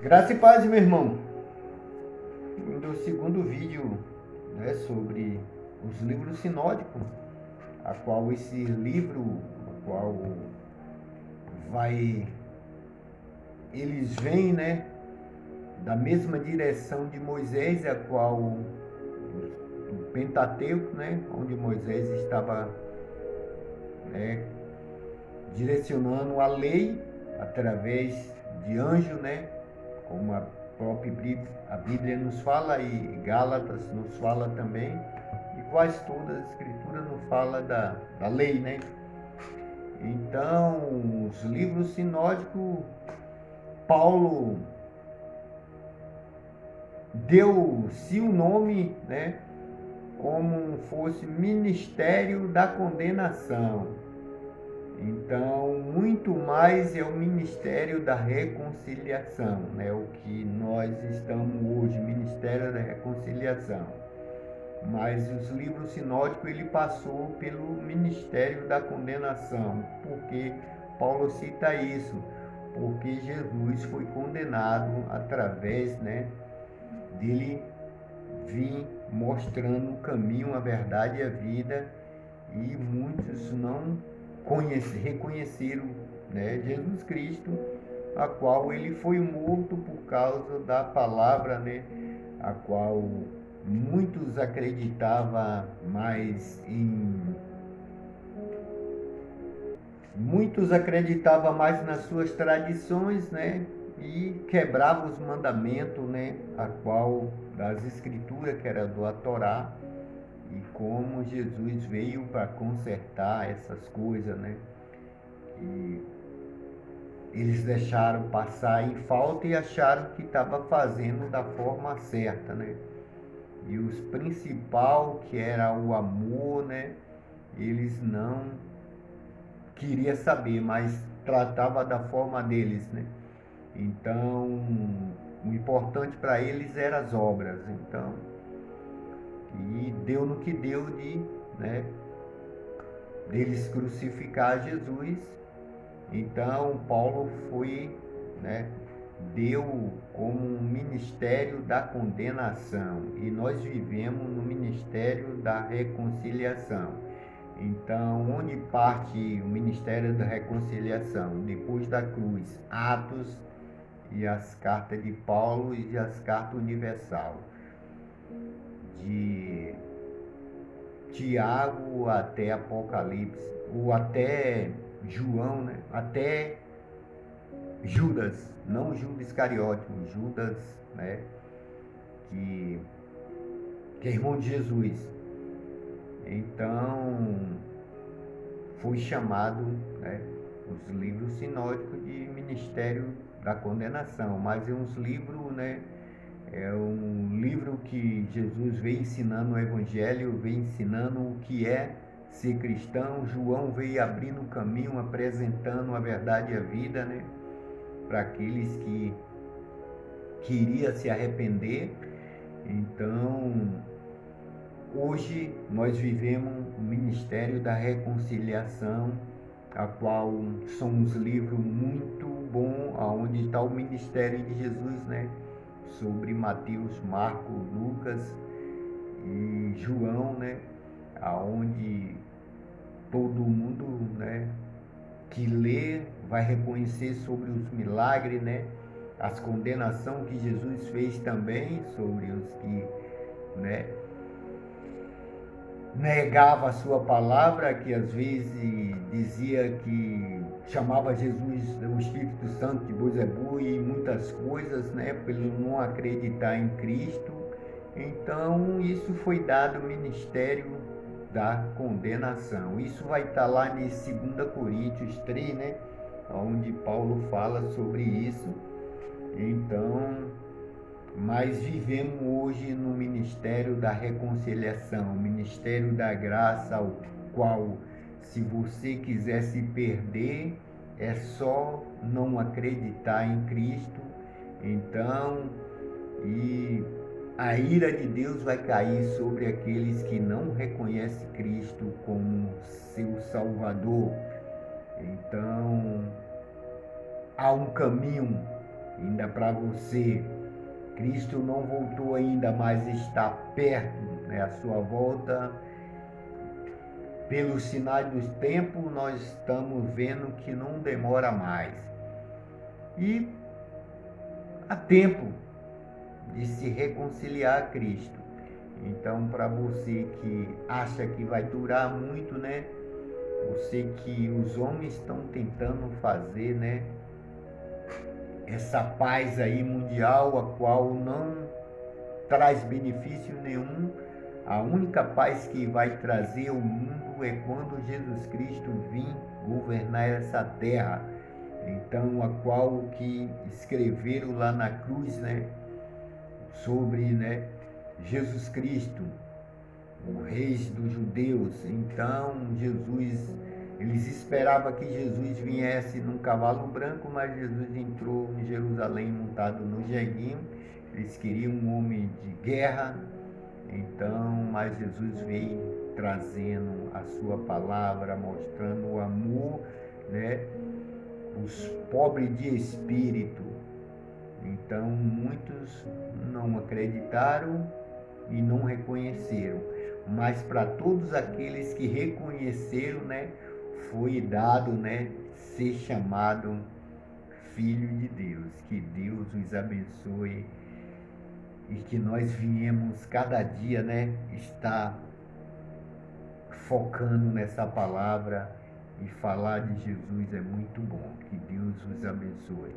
Graça e paz, meu irmão. No segundo vídeo, né, sobre os livros sinódicos, a qual esse livro, a qual vai, eles vêm, né, da mesma direção de Moisés, a qual o Pentateuco, né, onde Moisés estava, né, direcionando a lei através de anjo, né, como a Bíblia nos fala e Gálatas nos fala também, e quase toda a Escritura nos fala da lei, né? Então, os livros sinódicos, Paulo deu-se o nome, né, como fosse ministério da condenação. Então, muito mais é o ministério da reconciliação, né? O que nós estamos hoje, ministério da reconciliação. Mas os livros sinódicos ele passou pelo ministério da condenação, porque Paulo cita isso, porque Jesus foi condenado através, né, dele vir mostrando o caminho, a verdade e a vida, e muitos não reconheceram, né, Jesus Cristo, a qual ele foi morto por causa da palavra, né, a qual muitos acreditavam mais nas suas tradições, né, e quebravam os mandamentos, né, a qual das escrituras, que era do Torá, e como Jesus veio para consertar essas coisas, né? E eles deixaram passar em falta e acharam que estava fazendo da forma certa, né? E os principal, que era o amor, né? Eles não queriam saber, mas tratava da forma deles, né? Então, o importante para eles eram as obras. Então, e deu no que deu de, né, deles crucificar Jesus. Então Paulo foi, né, deu como um ministério da condenação e nós vivemos no ministério da reconciliação. Então, onde parte o ministério da reconciliação? Depois da cruz, Atos e as cartas de Paulo e as cartas universal, de Tiago até Apocalipse, ou até João, né? Até Judas, não Judas Iscariote, Judas, né? Que, que é irmão de Jesus. Então, foi chamado, né, os livros sinódicos de Ministério da Condenação, mas é uns livros, né? É um livro que Jesus veio ensinando o Evangelho, veio ensinando o que é ser cristão. João veio abrindo o caminho, apresentando a verdade e a vida, né, para aqueles que queriam se arrepender. Então, hoje nós vivemos o ministério da reconciliação, a qual são uns livros muito bons, aonde está o ministério de Jesus, né? Sobre Mateus, Marcos, Lucas e João, né? Aonde todo mundo, né, que lê vai reconhecer sobre os milagres, né? As condenações que Jesus fez também sobre os que, né, negava a sua palavra, que às vezes dizia que chamava Jesus, o Espírito Santo de Beuzebu e muitas coisas, né, pelo não acreditar em Cristo. Então, isso foi dado o ministério da condenação. Isso vai estar lá em 2 Coríntios 3, né, onde Paulo fala sobre isso. Então, mas vivemos hoje no ministério da reconciliação, ministério da graça, ao qual, se você quiser se perder, é só não acreditar em Cristo. Então, e a ira de Deus vai cair sobre aqueles que não reconhecem Cristo como seu Salvador. Então, há um caminho, ainda para você. Cristo não voltou ainda, mas está perto, né? A sua volta, pelos sinais dos tempos, nós estamos vendo que não demora mais. E há tempo de se reconciliar a Cristo. Então, para você que acha que vai durar muito, né? Você que os homens estão tentando fazer, né? Essa paz aí mundial, a qual não traz benefício nenhum. A única paz que vai trazer ao mundo é quando Jesus Cristo vir governar essa terra. Então, a qual que escreveram lá na cruz, né? Sobre, né? Jesus Cristo, o rei dos judeus. Então, eles esperavam que Jesus viesse num cavalo branco, mas Jesus entrou em Jerusalém montado no jeguinho. Eles queriam um homem de guerra, então, mas Jesus veio trazendo a sua palavra, mostrando o amor, né? Os pobres de espírito. Então, muitos não acreditaram e não reconheceram, mas para todos aqueles que reconheceram, né, foi dado, né, ser chamado filho de Deus. Que Deus os abençoe e que nós viemos cada dia, né, estar focando nessa palavra, e falar de Jesus é muito bom. Que Deus os abençoe.